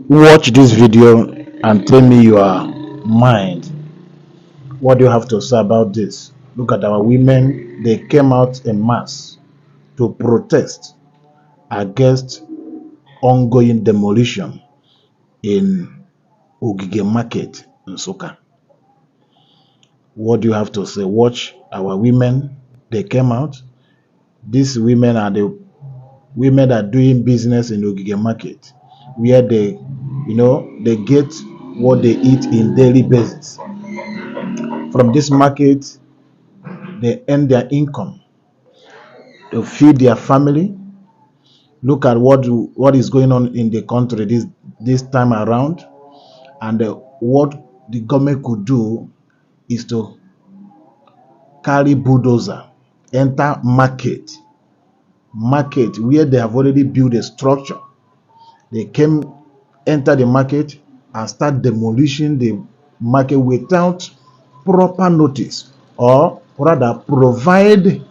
Watch this video and tell me your mind. What do you have to say about this? Look at our women. They came out en mass to protest against ongoing demolition in Ogige market in Nsukka. What do you have to say? Watch our women. They came out. These women are the women that are doing business in Ogige market, where they get what they eat in daily basis. From this market, they earn their income to feed their family. Look at what is going on in the country this time around, and what the government could do is to carry bulldozer enter market where they have already built a structure. They enter the market and start demolishing the market without proper notice, or rather provide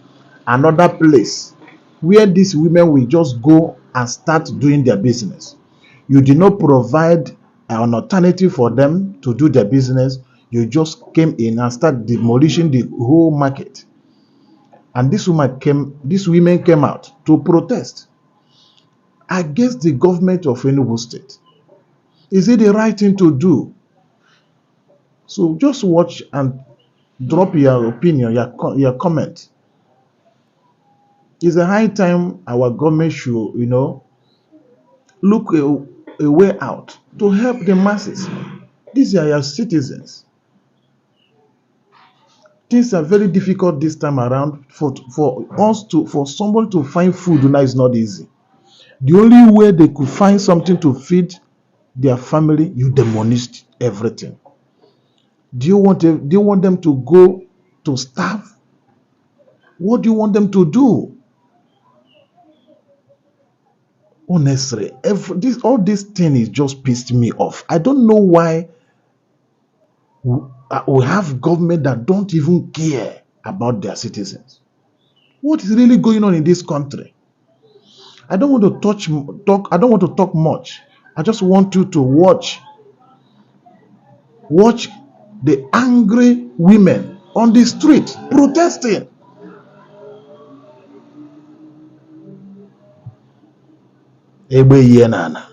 another place where these women will just go and start doing their business. You did not provide an alternative for them to do their business. You just came in and start demolishing the whole market. And these women came out to protest against the government of Enugu State. Is it the right thing to do? So just watch and drop your opinion, your comment. It's a high time our government should, look a way out to help the masses. These are your citizens. Things are very difficult this time around. For someone to find food now is not easy. The only way they could find something to feed their family, you demolish everything. Do you want them to go to starve? What do you want them to do? Honestly, all this thing is just pissed me off. I don't know why we have government that don't even care about their citizens. What is really going on in this country? I don't want to talk. I don't want to talk much. I just want you to watch the angry women on the street protesting. Egbe ihe nana.